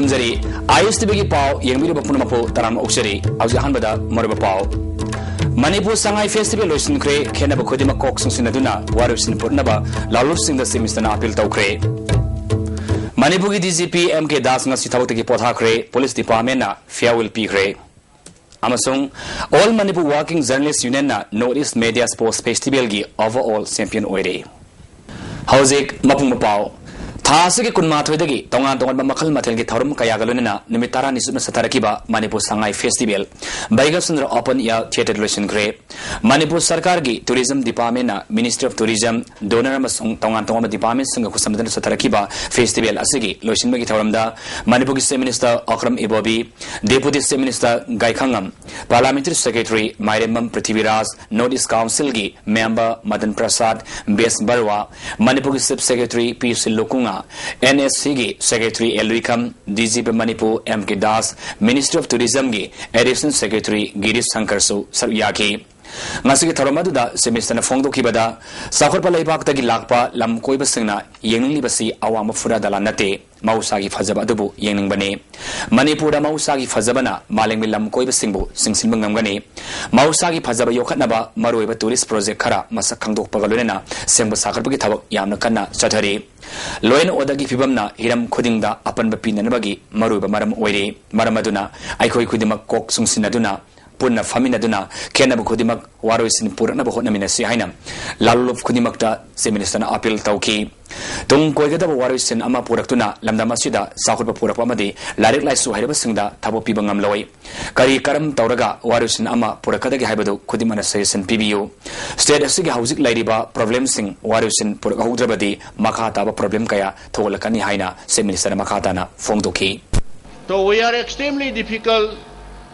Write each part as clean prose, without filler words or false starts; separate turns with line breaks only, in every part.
खुरुमजरी ISTV की पाव यंगमिरी बपुन मपो तराम उक्सरी आउजी हानबदा मरबा पाव मणिपुर संगाई फेस्टिवल लोइसिनख्रे खेनब खुदिमा कोक संसिनदुना वारुसिन पुरनबा लालुसिंग द सेमिस्टर अपील तौख्रे मणिपुर की DGP MK दास ngasi thawtagi pothakre police department na farewell pikre amasung all Manipur working journalists union na Northeast Media Sports Festival gi overall champion oire hauzik mapung mapau थासे के कुनमाथोइदगी तोंगान तोंगान मखल मथेल के थौरम कयागलोनेना निमित 12 निसुना सतरकिबा मणिपुर संगाई फेस्टिवल बैगसुंदर ओपन एयर थिएटर लोइसिनख्रे मणिपुर सरकार की टूरिज्म डिपार्टमेंट ना मिनिस्ट्री ऑफ टूरिज्म डोनर अमसुंग तोंगान तोंगान डिपार्टमेंट संग खुसमदन सतरकिबा फेस्टिवल असिगी लोइसिनबगी थौरमदा मणिपुर की state minister Okram Ibobi deputy state minister Gaikhangam parliamentary secretary Mairembam Prithviraj north east council की मेंबर मदन प्रसाद बेस बरवा मणिपुर की चीफ सेक्रेटरी पी सिल्लुकुंगा NSC की सेक्रेटरी एलरिकम DGP Manipur MK Das ministry of tourism की एडिशनल सेक्रेटरी गिरीश शंकर सु सरयाकी ngasi thoromadu semester na phongdo kibada sakhor pa laibak tagi lakpa lam koiba singna yengning libasi awama fura dala nate mausa gi phajaba dubu yengning bane manipur da mausa gi phajabana malengmi lam koiba singbu singsin bangam mausa gi phajaba yokhatnaba maroiba tourist project khara masak khangdok pagalunena sengba sakhar gi thabak yamna kanna chathari loin odagi fibamna hiram khudingda apanba pinanabagi maroiba maram oire maramaduna aikhoi khudimak kok sungsinaduna पुनः फमिनदुना खेनब खुदिमक वारोइसिन पुरनब होनमिनसि हाइना लालुलुफ खुदिमकता सेमिनिस्टरना appeal तौखि तुम कोइगदब वारोइसिन अमा पुरक्तुना लमदमसिदा साखुरप पुरपमदि लारिक लाइसु हाइरबसिंगदा थाबो पिबंगम लoi करी करम तौरगा वारोइसिन अमा पुरकदगे हाइबदु खुदिमना suggestion पिबियु state असिगे हाउजिक लाइरिबा problem सिंग वारोइसिन पुरकहुद्रबदि मखा ताबा problem कया थोलकनि हाइना सेमिनिस्टर मखाताना फोंगदोखि
So we are extremely difficult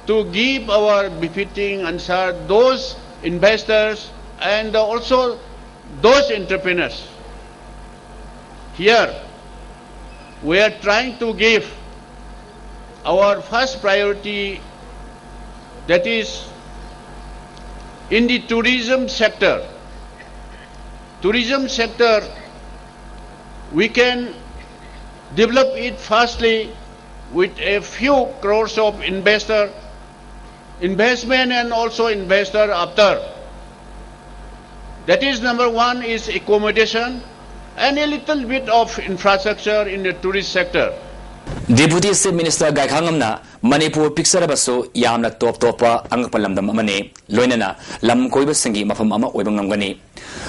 to give our befitting answer those investors and also those entrepreneurs. Here we are trying to give our first priority, that is in the tourism sector. Tourism sector, we can develop it firstly with a few crores of investment and also investor after. That is number one is accommodation and a little bit of infrastructure in the tourist sector.
Deputy State Minister Gaikhangamna Manipur Pixarabasu Yamna Top Topa Angpalamdam Amane Loinana Lam Koiba Singi Mafam Ama Webangangani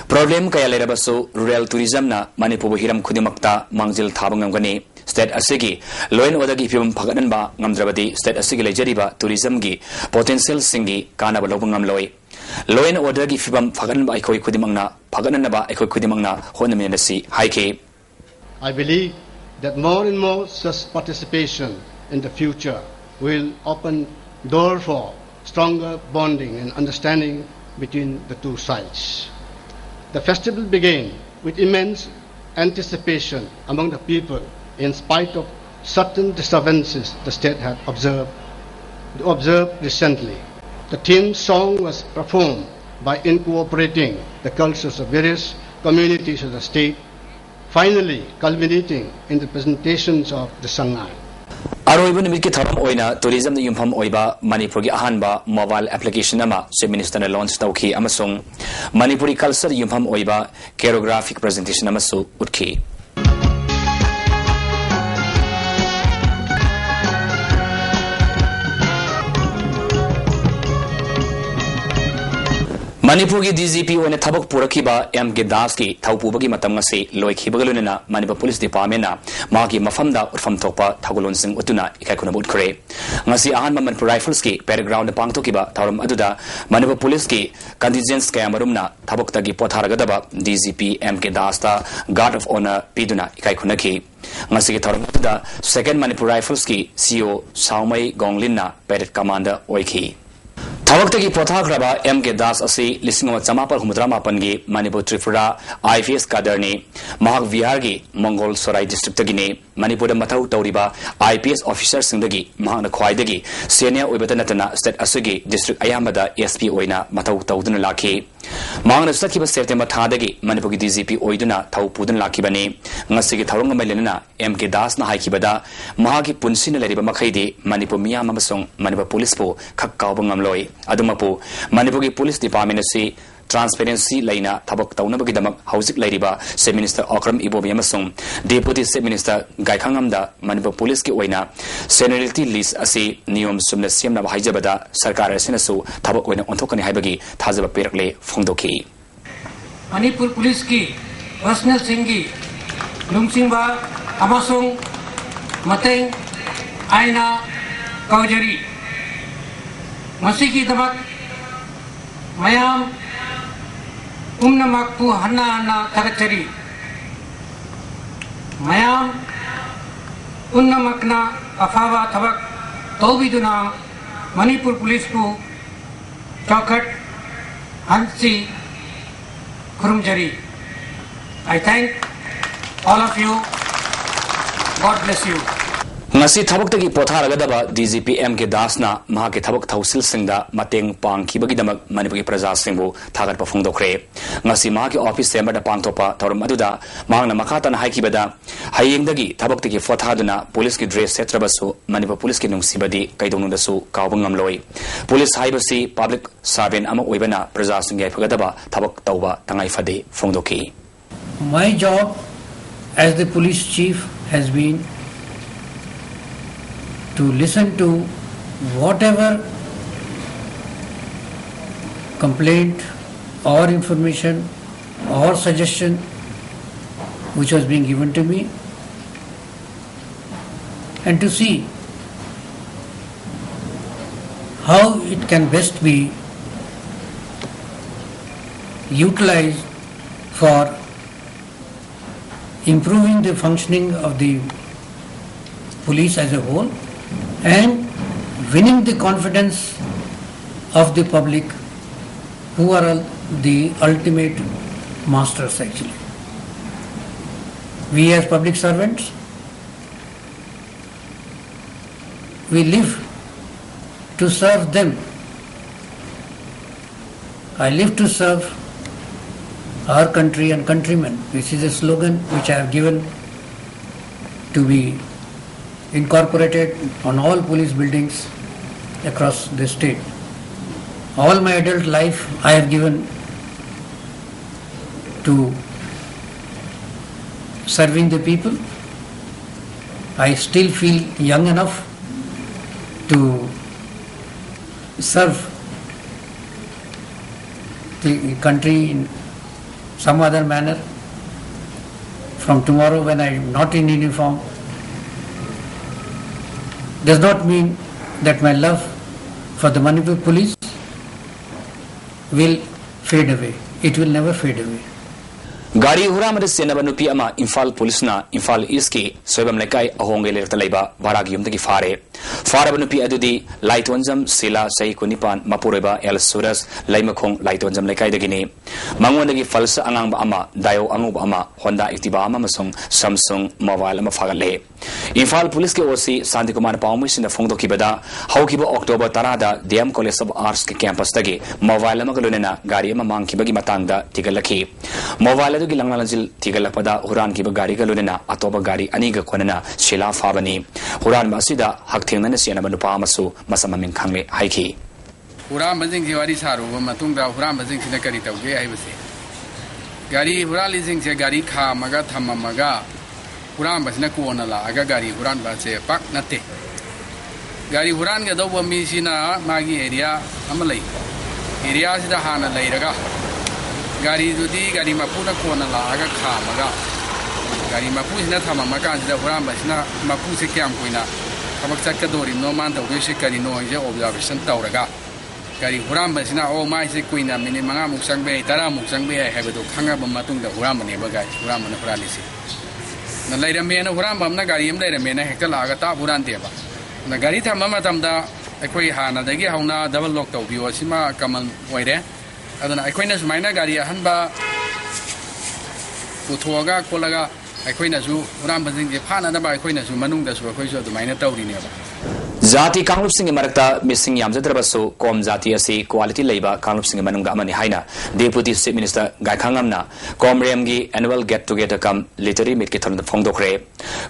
Problem Kayalerabasu Rural Tourism na Manipur Hiram Kudimakta Mangzil Tabangangani State Asigi Loin Odagi Pim Paganba Ngamdrabadi State Asigi Lejariba Tourism gi Potential Singi Kana Balobangam Loi Loin Odagi Fibam Paganba Ikoi Kudimangna Paganaba Ikoi Kudimangna Honaminasi Haike.
I believe that more and more such participation in the future will open door for stronger bonding and understanding between the two sides. The festival began with immense anticipation among the people in spite of certain disturbances the state had observed recently. The theme song was performed by incorporating the cultures of various communities of the state, finally culminating in the presentations of the Sangai.
Aroibu nimit ki tharam oina tourism na yumpham oiba Manipur ki ahanba mobile application ama Chief Minister na launch tauki amasung Manipuri culture yumpham oiba choreographic presentation amasu utki. Manipur की DGP ओने थबक पुरखिबा MK दास की थौपुबगी मतम ngasi loikhibagalunena Manipur Police Department na magi mafamda urfam thokpa thagulon sing utuna ikaikuna butkre ngasi ahan Manipur Rifles की background pangthokiba thauram aduda Manipur Police की contingents kayamarumna थबक tagi potharagada DGP MK Das ta guard of honor piduna ikaikuna ki ngasi ki thauram aduda second Manipur Rifles की CO Saumai Gonglin na parade commander oikhi Tawagtagi Pothagraba MK Das Asi Lising Chamapal Humudramapan gi Manipur Tripura IPS Kadarni Mahak Vihargi Mongol Sorai District Tagini Manipur Matau Tauriba IPS Officer Sindagi Mahana Khwaidagi Senior Uibatanatana State Asugi District Ayamada SP Oina Matau Taudun Laki मांगना सखिब September थादगी Manipur की DGP ओइदुना थाउ पुदन लाखिबनी ngasi thawang melena MK Das na haikibada mahagi punsina leriba makhaidi Manipur miyam amasong Manipur police po khakkaw ngamloi adumapu Manipur ki police department si transparency laina thabak taunabagi damak hausik leriba Chief Minister Akram Ibobi amasong Deputy Chief Minister Gaikhangamda Manipur police ki oina seniority list asi niyom sumna siamna haijabada sarkar asinasu thabak oina onthokani haibagi thajaba perakle phongdoki
Manipur police ki personal singi Lungsingba amasong mateng aina kaujari masiki dapat mayam makpu hana tarakari mayam makna afawa tabak tobiduna Manipur police ku chokat hansi kurumjari. I thank all of you. God bless you.
ngasi thabak tagi potharagada DGP MK Das na maha ke thabak thausil singda mateng pangkhibagi damak Manipur praja singbu thagar pafung dokre ngasi maha ke office chamber da pangthopa thorum aduda mangna makhata na haikibada hayengdagi thabak tagi fothaduna police ki dress setrabasu Manipur police ki nungsibadi kaidonu dasu kawbangam loi police haibasi public servant ama oibana praja singai phagada thabak tauba tangai fade phongdoki.
My job as the police chief has been to listen to whatever complaint or information or suggestion which was being given to me and to see how it can best be utilized for improving the functioning of the police as a whole and winning the confidence of the public who are the ultimate masters actually. We as public servants, we live to serve them. I live to serve our country and countrymen. This is a slogan which I have given to be incorporated on all police buildings across the state. All my adult life I have given to serving the people. I still feel young enough to serve the country in some other manner. From tomorrow when I am not in uniform, does not mean that my love for the Manipur police will fade away. It will never fade away.
Gari huram de senaba nupi ama Imphal police na Imphal East ki soibam lekai ahonge lerta leiba baragi yumdagi fare nupi adudi Laitonjam Sila Sai Kunipan Mapureba El Suras Laimakhong Laitonjam lekai dagini mangondagi falsa angang ba ama Dayo angu ba ama Honda Activa ama masong Samsung mobile ama fagale Imphal police ke osi Santi Kumar Paumis na phongdoki bada haukiba October 10 da DM College of Arts ke campus dagi mobile ama galunena gari ama mangkibagi matangda tigalaki mobile adu gilangalanjil tigalakpada huran kiba gari galunena atoba gari aniga konana Shila Fabani huran masida hakthengna na siana manupa amasu masamaming khangle haiki
huran bajing ji wari saru matungda huran bajing sina kari tawge aibase gari huran lijing je gari kha maga thamamaga huran basna kona la aga gari huran ba se pak natte gari huran ga dobo mi sina magi area amalai area sida hana leiraga gari dudi gari mapuna kona la aga kha maga gari mapu sina thamamaga sida huran basna mapu se kyam koina thabak chakadori no man tawge se kari no je observation tawraga gari huram basina o mai se kuina minute manga muk sangbe 10 muk sangbe haibadu khanga ba matung da huram ne ba gai huram na huralisi na lairame na huram bamna gari am lairame na hekta laga ta huran te ba na gari thamma matam da akoi hana dagi hauna double lock taw biwa sima kamal oire adana akoina sumaina gari hanba uthoga kolaga akoina su huram basing je phana da ba akoina su manung da su akoi su adumaina tawri ne ba
जाति कांगलुप Singh मरक्ता missing यामजद्रबसु कोम जाति असि quality लेबा कांगलुप सिंह मनुंगा अमनि हाइना deputy chief minister गायखांगमना कोमरेम गी annual get together cum literary meet के थोरम फोंगदोखरे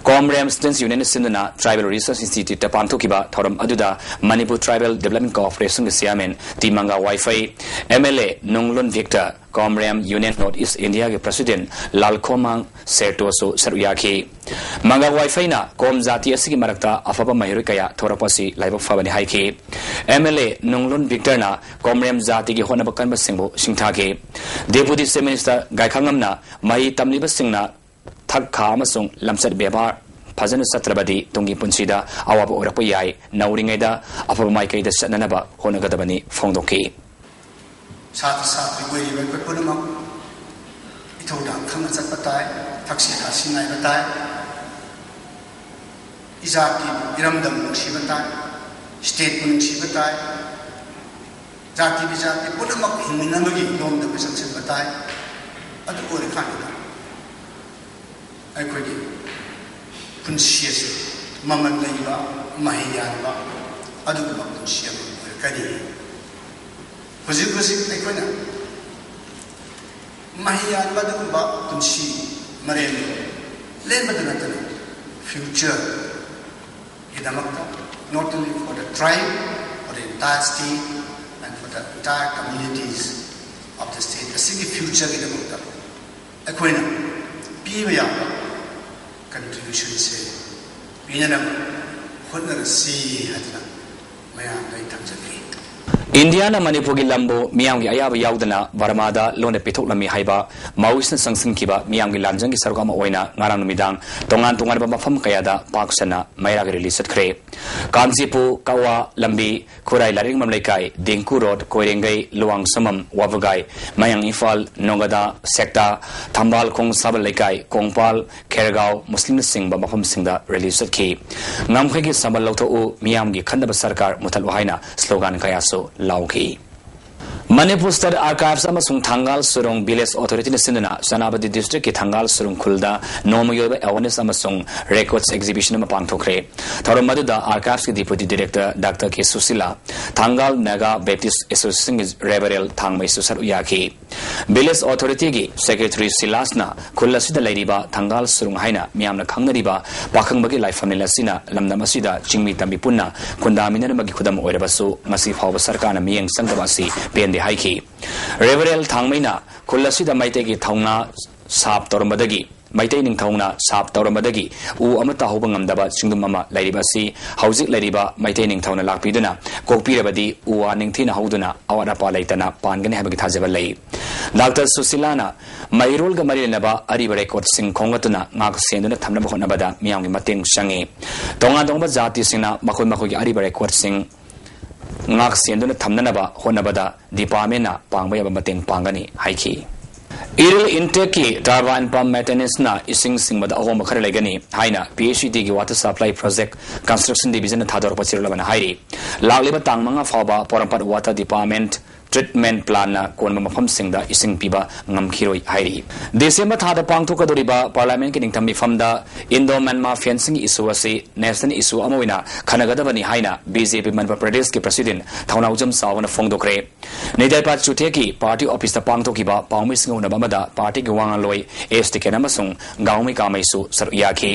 कोमरेम स्टूडेंट्स यूनियन सिंदना ट्राइबल रिसर्च इंस्टीट्यूट ता पांथोकिबा थोरम अदुदा मणिपुर ट्राइबल डेवलपमेंट कोऑपरेशन के चेयरमैन टीमंगा वाईफाई एमएलए नोंगलोन Victor Komrem union north east India के प्रेसिडेंट लालखोमांग सेरटोसो सरुयाखी मंगा वाईफाई ना कोम जाति असि की मरक्ता अफबा महिरो कया थोरपसी लाइबक फबनि हाइखी एमएलए नोंगलोन विक्टर ना कोमरेम जाति की होनब कनब सिंबो सिंथाके डेप्यूटी चीफ मिनिस्टर गायखांगमना मही तमलिब सिंगना थक खा अमसुंग लमसत व्यवहार फजन सत्रबदी तुंगी पुंसीदा अवाब ओरप याय नौरिंगैदा अफबा माइकैदा सननबा होनगदबनी फोंदोकी
साथ साथ कोई कोई पुनम इथौदा खंग चत बताय थक्सी खासी नाय बताय इजाति इरमदम नुसी बताय स्टेट नुसी बताय जाति विजाति पुनम हिमिनमगी लोम द बिसंस बताय अदु ओरे खानदा अखोगी पुंसियस ममन लैबा महियानबा अदु पुंसियम करी हुजिक अखोना महियानबा पुंसी मरेल लेनबद नतना future इदमक्ता not only for the tribe for the entire state and for the entire communities of the state the city future idamukta akoina piba ya contribution se pinana hotna si hadna mayam dai thamjani
India Manipur की लंबो मियाम की अयाब याउदना बर्मादा लोने पिथोकलमी हाइबा माउइसना संसंखिबा मियाम की लांजंग की सरगम ओइना ngarang numidang tongan tongan mafam kayada paksana mairag release खरे कांजीपु कावा लंबी खुराई लारिंग ममलेkai देंकु road कोइरेंगै Luwang समम वावगाई मयांग इफाल नोगदा सेक्टा थंबाल खोंग साबल लेkai कोंगपाल खेरगांव मुस्लिम Singh मफम सिंगदा release खि ngamkhai की सबल लौथो मियाम की खंडब सरकार मुथल वहाइना स्लोगन कयासो लाउखी मणिपुर स्टेट आर्काइव्स अमसुंग थांगाल सुरुंग विलेज अथॉरिटी ने सिंधुना सनाबदी डिस्ट्रिक्ट की थांगाल सुरुंग खुलदा नोमयोब अवेयरनेस अमसुंग रेकॉर्ड्स एग्जीबिशन में पांगथोखरे थोरम मदुदा आर्काइव्स के डिप्यूटी डायरेक्टर डॉक्टर के सुशीला थांगाल मेगा बैप्टिस्ट एसोसिएशन की रेवरेल थांगमै सुसर उयाखी विलेज अथॉरिटी की सेक्रेटरी सिलासना खुलसिदा लेरिबा थांगाल सुरुंग हाइना मियामना खंगरिबा पाखंबगी लाइफाम लसिना लमदम असिदा चिंगमी तंबी पुन्ना खुंदामिनरमगी खुदम ओइरबसु ngasi phawba sarkarna miyeng sangdabasi pende haiki reverel thangmaina khullasida maitegi thauna sap tormadagi maitai ning thauna sap tormadagi u amata hoba ngamdaba chingdum ama lairibasi haujik lairiba maitai ning thauna lakpiduna kokpirabadi u wa ning thina hauduna awara pa laitana pangane habagi thajaba lei Dr. Susilana Mairol ga marinaba ariba record sing khongatuna ngak senduna thamnaba honabada miyamgi mateng sangi tonga dongba jati singna makhoi makhoi gi ariba record sing ngak senduna thamnanaba honabada department na pangbaya mateng pangani haiki Iril intake ki turbine pump maintenance na ising singmada ahom khare legani haina PhD ki water supply project construction division na thador pachirlabana hairi lagliba tangmanga phawba porampat water department treatment plan na konma mafam singda ising piba ngamkhiroi hairi December thada pangthokadoriba parliament ki ningtham mifamda Indo Myanmar fencing issue ase national issue amoina khanagadabani haina BJP Manipur Pradesh ki president Thaunawjam Sawana Phongdokre Nidaipa Chuthe ki party office ta pangthokiba pawmi singona bamada party ki wangaloi STK namasung gaumi kamaisu saruyakhi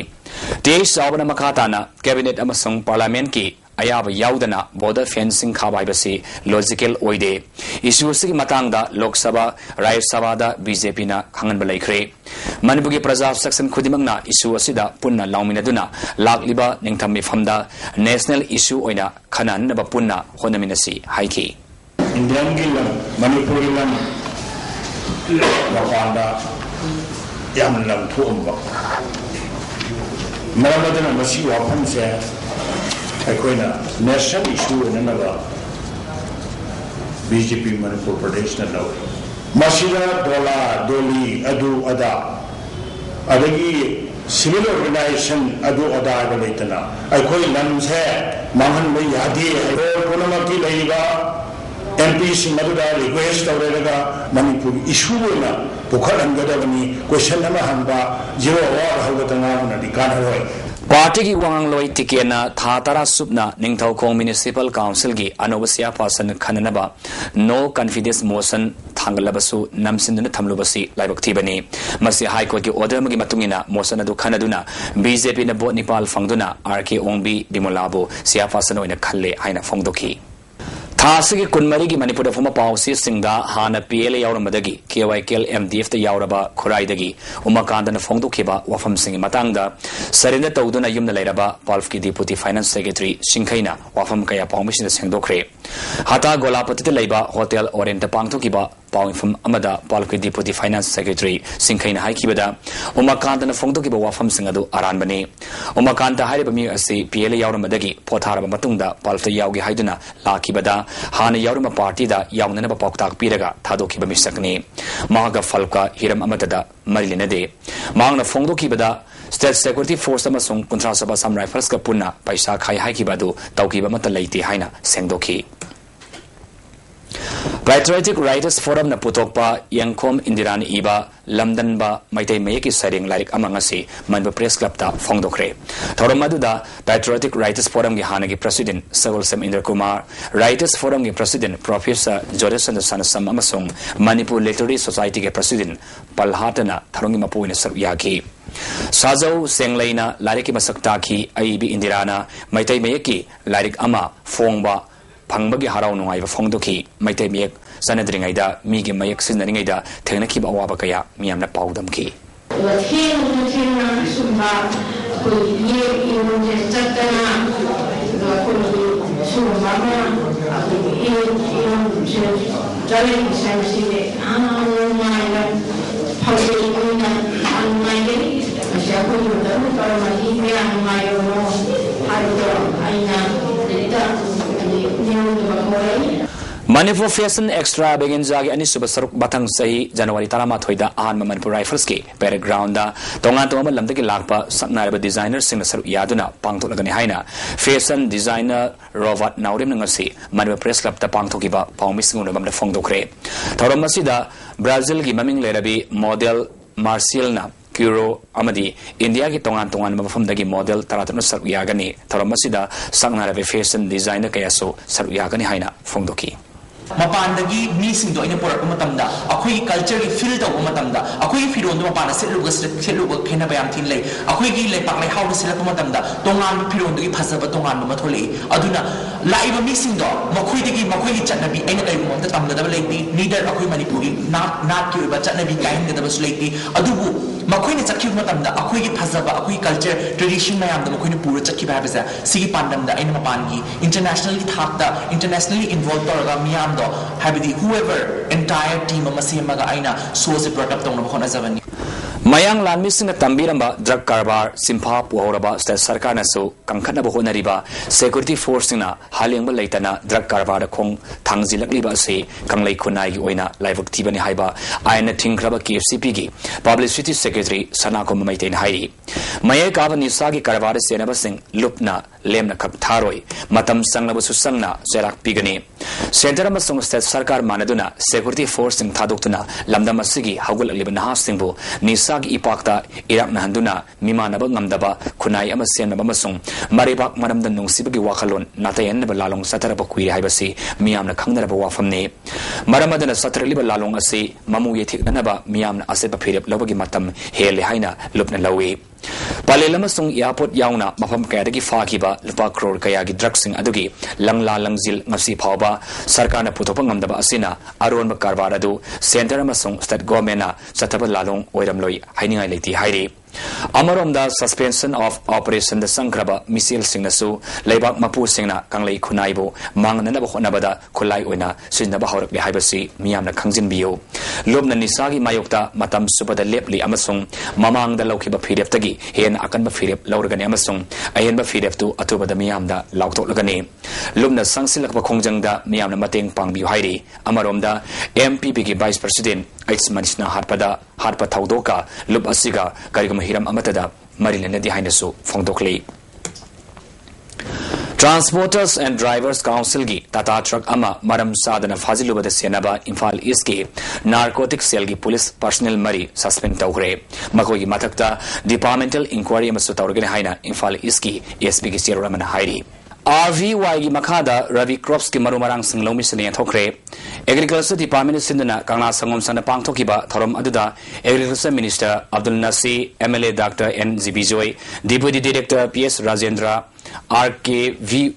Tej Sawana makhatana cabinet amasung parliament ki ayaba yaudana border fencing khabaibasi logical oide issue si matangda Lok Sabha Rajya Sabha da BJP na khangan balaikre Manipur ki praja section khudimangna issue asida punna lauminaduna lakliba ningtham mifamda national issue oina khanan na punna honaminasi haiki
Indian gilam Manipur gilam wakanda yam lam thuamba maramadana masi wafam se aikoina national issue nanaga BJP Manipur Pradesh na law masira dola doli adu ada adagi civil organization adu ada ga leitana aikoi lamse mangan mai yadi aiko konamaki leiba MP sing maduda request tawrega Manipur issue na pukhalangadabani question nama hamba zero war hawgatanga na dikanaroi
party की वांगलोई टिकेना था तरा सुपना Ningthoukhong municipal council की अनोबसिया पासन खननबा no confidence motion थांगलबसु नमसिन थमलुबसी लाइबक्थिबनी मसी high court की order मगी मतुंगिना motion अदु खनदुना BJP ने boat Nepal फंगदुना R K ओंबी बिमोलाबो Siya पासन ओइना खल्ले हाइना फोंगदोखी थासगी कुनमरी की मणिपुर फम पाउसी सिंगा हाना पीएल यावरमदगी केवाईकेल एमडीएफ ता यावरबा खुराइदगी उमाकांदन फोंगदोखिबा वफम सिंग मतंगदा सरेंडर तौदुना युमना लेरबा पाल्फ की डिप्यूटी फाइनेंस सेक्रेटरी सिंखैना वफम कया पाउमिसिन सेंगदोखरे हता गोलापति लेबा होटल ओरेंट पांगथोखिबा पाउमिफम अमदा पाल्फ की डिप्यूटी फाइनेंस सेक्रेटरी सिंखैना हाइकिबदा उमाकांदन फोंगदोखिबा वफम सिंग अदु आरानबने उमाकांत हारिबा मी असि पीएल यावरमदगी पोथारबा मतुंगदा पाल्फ यावगी हाइदुना लाखिबदा हाना यावरम पार्टी दा यावननबा पाउताक पीरगा थादोखिबा मिसकनी मागा फल्का हिरम अमतदा मरिलिनदे मांगना फोंगदोखिबदा स्टेट सिक्योरिटी फोर्स अमसुंग कुंट्रा सभा सम राइफल्स का पुन्ना पैसा खाई हाइकिबदु तौकिबा मत लैते हाइना सेंगदोखि Patriotic Writers Forum na putokpa Yangkhom Indiran Iba Lamdanba Maitai Mayeki Saring Larik Amangasi Manba Press Club ta Fongdokre. Thoromaduda Patriotic Writers Forum gi Hanagi President Sawalsam Indra Kumar, Writers Forum gi President Professor Joresan Sanasam Amasung, Manipur Literary Society gi President Palhatana Tharongi Mapuina Saryaki. Sajau Senglaina Lariki Masaktaki Aibi Indirana Maitai Mayeki Larik Ama Fongba Pangbagi Harau Nungai Fongdoki, Maite Miek, Sanadringaida, Migi Mayek Sinaringaida, Tenaki Bawabakaya, Miamna Paudamki. Manipur Fashion Extravaganza gi ani suba saruk bathang sahi January tarama thoida ahan Manipur Rifles ki background da tongan toma lamda ki lakpa saknaraba designer sing saruk yaduna pangtholagani haina fashion designer Robert Naurim ngasi Manipur Press Club ta pangthokiba pawmisinguna bamda fongdokre thoramasida Brazil gi maming lerabi model Marcielna Kuro Amadi India ki tongan mafam dagi model taratna saruk yagani thoramasida saknaraba fashion designer kayaso saruk yagani haina fongdoki
Mapandagi missing do in a port matamda, a quick culture filled of matamda, a quick field on Mapana Seluga Kenabayam Tinlay, a quick like Pakle how to select matamda, Tongan Piron to Pasaba Tongan Matole, Aduna, live a missing dog, Makwiki Chanabi, any time of the Tamda lady, neither a quick Manipuri, not you, but Chanabi kind that was lately, Adubu, Makwin is a cute matamda, a quick Pasaba, a quick culture, tradition Mayam, the Makwini Pura Chakibabasa, Sigi Pandam, the Enmapangi, internationally Thakta, internationally involved Miam. Habidi whoever entire team of Masiamaga Aina source brought up down upon Azavani. Mayang Lanmising a Tambiramba, drug carbar, Simpa, Puhoraba, State Sarkanaso, Kankana Bohonariba, Security Forcina, Haling Balatana, drug carbar, Kong, Tangzilakliba say, Kanglay Kunai, Oina, Live of Tibani Haiba, Aina Tinkraba KFCPG, Publicity Secretary, Sanako Maitain Haidi. Mayakava Nisagi Carvara Senabasing, Lupna, Lemna Kaptaroi, Matam Sangabasusangna, Zerak Pigani. Center Masong State Sarkar Manaduna, Security Force in Tadokuna, Lamda Masigi, Hagul Liban Hastingbo, Nisag Ipakta, Irak Nahanduna, Mimanaba Namdaba, Kunai Amasen Bamasung, Maribak Madam the Nungsibagi Wakalon, Natayan Balalong Satarabakui Hibasi, Miam the Kandaraba Wafamne, Maramadana Sataraliba Lalong Asi, Mamu Yetik Nanaba, Miam Asepa Pirip Lobagi Matam, Hele Haina, Lupna Lawi. Palilamasung Yapot Yauna, Mapam Kadagi Fakiba, Lupa Kror Kayagi Drugsing Adugi, Langla Langzil Ngasi Pauba, Sarkana Putopangam Daba Asina, Aron Bakarvaradu, Center Masung, Stat Gomena, Sataba Lalong, Oiramloi, Haining Leti Hairi. Amarom the suspension of Operation the Sankraba missile singnasu, Laybak Mapu Singna, Kanglay Kunaibo, Manganaba Honabada, Kulai Wina, Sinaba Horab Hibasi, Miam the Kangzin Bio, Lubna Nisagi Mayokta, Matam Super the Lepli Amasung, Mamang the Lokiba Pidep Tagi, Hen Akanba Philip, Laurgan Amasung, Ayenba Philip to Atuba the Miam the Lauto Lagane, Lubna Sangsilak Kongjang the Miam the Mating Pang Buhairi, Amarom the MPP Vice President, It's Manishna Harpa Taudoka, Lub Asiga, Garigam Hiram Amatada, Marilena Dihainasu, Fongdokli.
Transporters and Drivers Council gi Tata Truck ama maram sadana fazilubada senaba Imphal East ki Narcotics Cell gi police personnel mari suspend tawre makoi gi mathakta departmental inquiry amasu tawrgane haina Imphal East ki ASP ki chairman hairi RVY gi makhada Ravi Crops ki marumarang singlomi sene thokre Agriculture Department sindana Kangla Sangom sana pangthokiba thorom aduda Agriculture Minister Abdul Nasi MLA Dr. N. Zibijoy Deputy Director PS Rajendra RKVY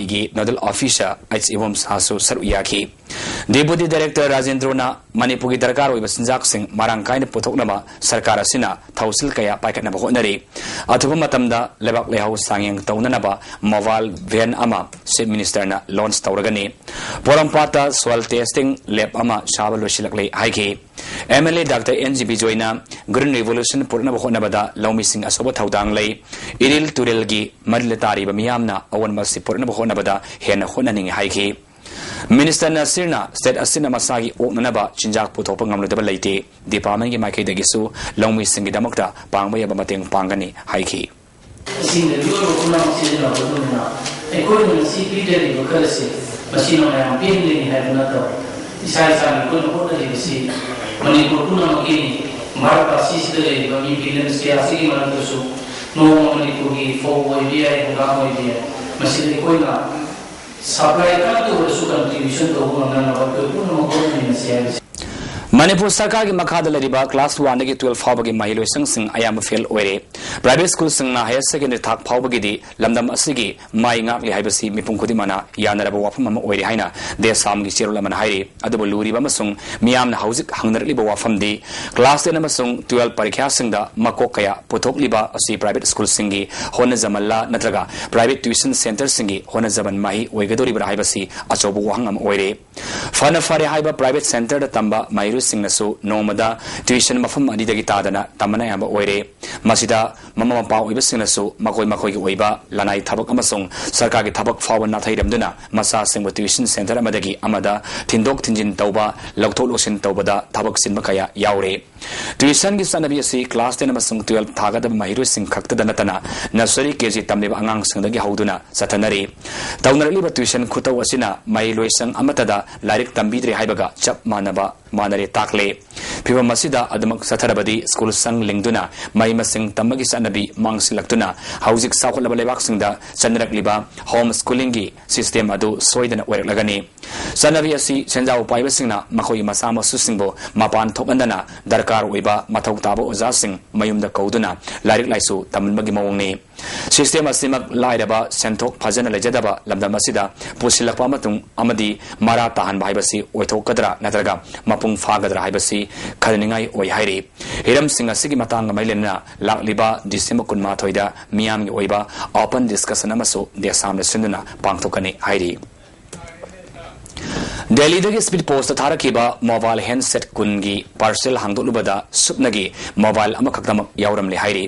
gi Nodal Officer H. Evom Sasu Saruyaki Deputy Director Rajendrona Manipur gi darkar oiba sinjak sing marang kaina puthoknaba sarkar asina thausil kaya paikatna bahonari athuba matamda lebak lehau sangyang taunanaba mobile van ama Chief Minister na launch tawragani Porampata soil testing lab ama shabal losilakle haiki MLA Dr. NGB Joina Green Revolution purna bahonabada laumi sing asoba thaudang lei iril turil gi madletari ba miyamna awan masi purna bahonabada hena honaning haiki Minister Nasirna said asina masagi oknanaba chinjak puthokpa ngamlodaba leite department gi makai dagisu laumi sing gi damakta pangba yaba mateng pangani haiki
sing the yo kuna sina boduna e ko ni CP de ko kalase masino na pinli have na to isai sa ko no ko de si mani ko kuna magi marpa sis de magi billion se asigi man to su no mani ko gi fo wo dia ko ga mo dia masini ko na supply ka to su contribution to ko na ko kuna ko ni se
Manipur Sarkar ki makhada lariba class 1 ki 12 phawba ki mahilo sing ayam fail oire private school sing na higher secondary thak phawba gi di lamdam asigi mai ngak li haibasi mipung khudi mana yanara ba wafam ma oire haina de sam gi chirul man hairi adubo luri ba masung miyam na hauzik hangnar li ba wafam di class 10 masung 12 parikha sing da makok kaya pothok li ba asi private school sing gi hona zamalla natraga private tuition center sing gi hona zaban mai oigadori ba haibasi achobu wahang am oire fana fare haiba private center da tamba mai Singnasu Nomada tuition mafam adidagi tadana tamana yamba oire masida mama mapa oiba singnasu makoi makoi gi oiba lanai thabak amasung sarkar gi thabak fawan na thairamduna masa singba tuition center amadagi amada thindok thinjin tauba lokthok losin taubada thabak sinma kaya yaure tuition gi sanabi asi class 10 amasung 12 thagada mahiru sing khakta danatana nursery kg tamleba angang singdagi hauduna sathanari taunarli ba tuition khutaw asina mai loisang amatada lairik tambidre haibaga chap manaba manare takle piwa masida adamak satharabadi school sang lingduna mai masing tamagi sanabi mangsilaktuna hauzik sakhulaba lebak singda chanrakliba home schooling gi system adu soidana oireklagani sanabi asi senjau paiba singna makhoi masama susingbo mapan thokandana darkar oiba mathau taba oja sing mayumda kauduna lairik laisu tamanbagi mawngni system asimak lairaba senthok phajana lejadaba lamdam asida pusilakpa matung amadi mara tahan baibasi oithokadra natraga mapung fagadra haibasi khadningai oi hairi hiram singa sigi matang mailena lakliba December kunma thoida miyam gi oiba open discussion amaso de samna sinduna pangthokani hairi Delhi dagi speed post tharakiba mobile handset kungi parcel hangdolubada supnagi mobile amakakdam yauram le hairi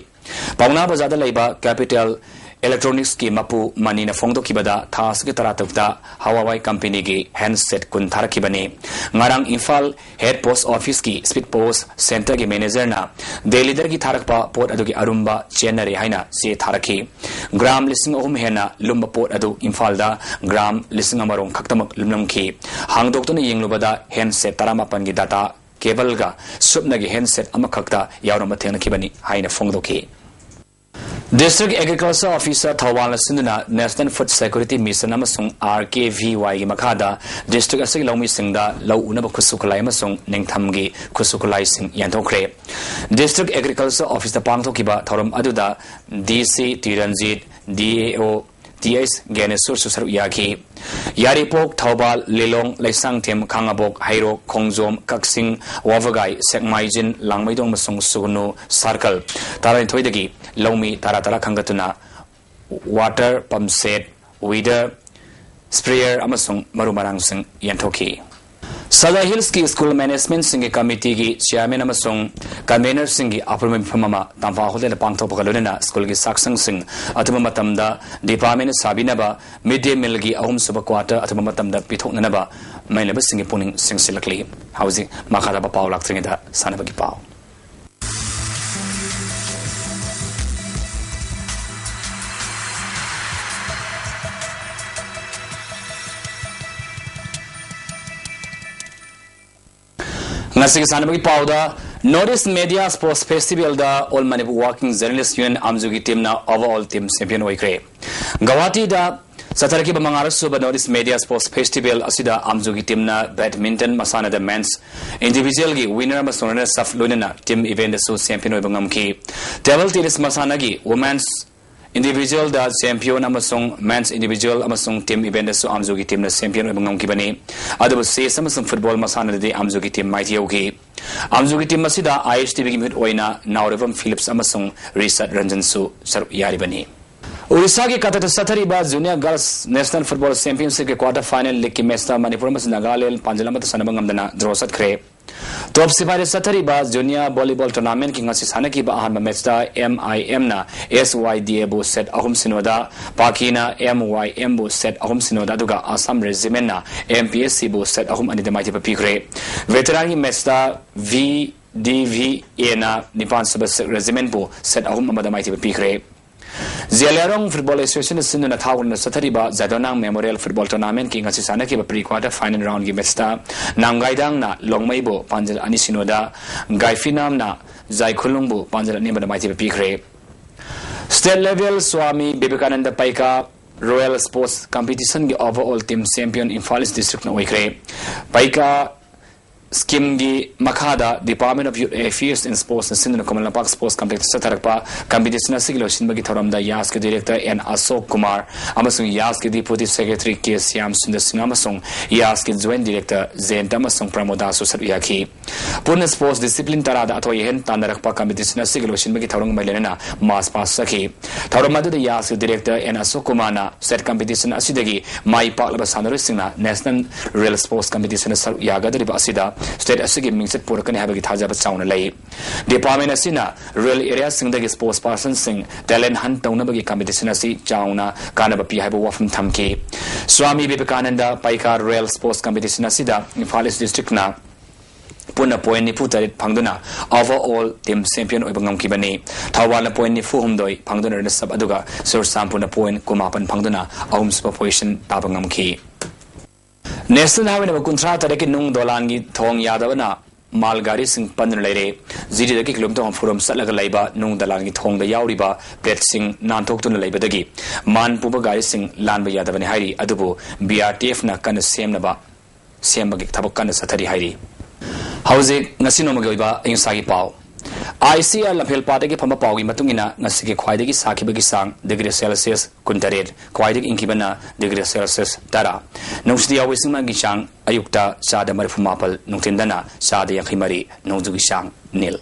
pauna bazada leiba capital Electronics ki mapu manina fongdo kibada thas ki taratukta Huawei company ki handset kun tharakibani ngarang Imphal head post office ki speed post center ki manager na Delhi dar ki tharakpa pot adu ki arumba chenare haina se tharaki gram lising ohum hena lumba pot adu Imphal da gram lising amarong khaktamak lumlam ki hangdok to ne yenglubada handset taramapan ki data cable ga supna ki handset amakhakta yaurama thengna kibani haina fongdo ki District Agriculture Officer Thawal Sinduna National Food Security Mission amasung RKVY gi makhada district asig laumi singda lau unaba khusukulai amasung ningthamgi khusukulai sing yanthokre District Agriculture Officer pangthokiba thorom aduda DC Tiranjit DAO TS Ganesur Susar Yaki Yaripok Thawbal Lelong Laisang Them Khangabok Hairo Khongjom Kaksing Wavagai Sekmaijin Langmaidong masung Sugnu Circle Tarai Thoidagi Laumi Taratara Khangatuna Water Pump Set Weeder Sprayer amasung marumarang sing yanthoki Sada Hills ki School Management Singi Committee ki Chairman amasung Convener Singi Appointment Phamama Tamfa Hotel Pangthopakalona School ki Saksang Sing atuma matamda Department Sabinaba Midday Meal ki ahum suba quarter atuma matamda pithoknanaba mainaba singi puning singsilakli housing makara ba paw laktringida sanabagi paw ngasi sanabagi pauda Northeast Media Sports Festival da All Manipur Working Journalist Union Amzugi team na overall team champion oikre. Guwahati da Sataraki ba mangaras suba Northeast Media Sports Festival asida Amzugi team na badminton masana da men's individual gi winner masona saf loina team event su champion oibangam ki. Table tennis masana gi women's individual da champion amasong men's individual amasong team event su Amzugi team na champion oibangam ki bani. Adabu se amasong football masana de Amzugi team mighty yogi. Amzugi team masida ISTV gi mit oina Nauravam Phillips amasong Risat Ranjan su saru yari bani. Orissa की कतत सथरी बा junior girls national football championship के quarter final league की match Manipur में Nagaland पांजलमत सनबंग amdana draw सतखरे top सिपाही सथरी बा junior volleyball tournament की ngasi sana की बा अहम मैच दा MIM ना SYDA बो सेट अहम सिनोदा पाकीना MYM बो सेट अहम सिनोदा दुगा असम रेजिमेंट ना MPSC बो सेट अहम अनिदे माइती पीखरे वेटरन की मैच दा VDVA ना निपान सब रेजिमेंट बो सेट अहम अमदा माइती पीखरे Zialarong Football Association is in the Town Satariba Zadonang Memorial Football Tournament King Asisana ki pre-quarter final round gi match ta Nangaidang na Longmaibo Panjal Anisinoda Gaifinam na Zaikulungbo Panjal Nimba Mighty Pikre State level Swami Vivekananda Paika Royal Sports Competition gi overall team champion in Falis district na Oikre Paika Scheme gi Makada Department of Youth Affairs and Sports and Sindhu Kamalnapak Sports Complex Satarakpa Competition Siglo Shinbagi Thoramda Yask Director N Asok Kumar Amasung Yask Deputy Secretary K Siam Sundar Singh Amasung Yask Joint Director Zain Tamasung Pramoda Susaruyaki Pune Sports Discipline Tarada Ato Yehen Tandarakpa Competition Siglo Shinbagi Thorong Mailena Mas Pasaki Thoramada Yask Director N Asok Kumar na set competition asidagi Mai Paklaba Sandarisingna National Real Sports Competition Yaga Dariba Asida State asigi mingset purakan habagi thajaba chauna lai department asina rural area singdagi sports person sing talent hunt tauna bagi competition asi chauna kanaba pi haiba wafam thamki Swami Vivekananda Paika Royal Sports Competition asida Imphalis district na Puna point ni putarit pangduna overall team champion oibangam kibani thawala point ni fu humdoi pangduna na sab aduga sur sampuna point kumapan pangduna ahum super position tabangam ki National Highway number Kuntra Tareki Nung Dolangi Thong Yadavana Malgari Sing Pandan Lere Ziri the kilometer from Salaga Laiba Nung Dalangi Thong the Yauriba Pet Sing Nantok to Laiba Dagi Man Puba Gari Sing Lanba Yadavani Hari Adubu BRTF na Kana Sem Naba Sembagi Tabakana Satari Hari How's it Nasino Magoiba in Sagi Pau ICR Lapel Pataki Pama Pau Matungina Nasiki Quidigi Saki Bagisang degree Celsius Kuntared Quidig Inkibana degree Celsius Tara Nusti always Magishang Ayukta Sada Marifumapal Nutindana Sada Yakimari Nozugisang Nil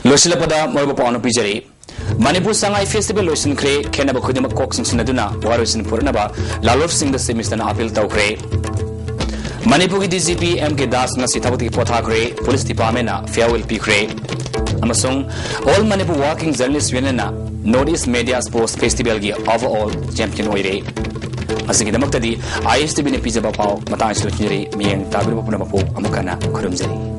Losilapada Morbopono Pijari Manipur Sangai Festival Lotion Cray Kenaba Kudima Cox in Sinaduna Warriors in Purnaba Lalov Sing the Semistan Apil Taukre Manipur DGP MK Das Nasi Tabati Potakre Police Department Farewell Pikre Amasong All Manipur Working Journalist Union Northeast Media Sports Festival gi overall champion oire asigi damak tadi ISTB ne pijaba pau matang silchiri miyeng tabir bapuna bapu amukana khurumjari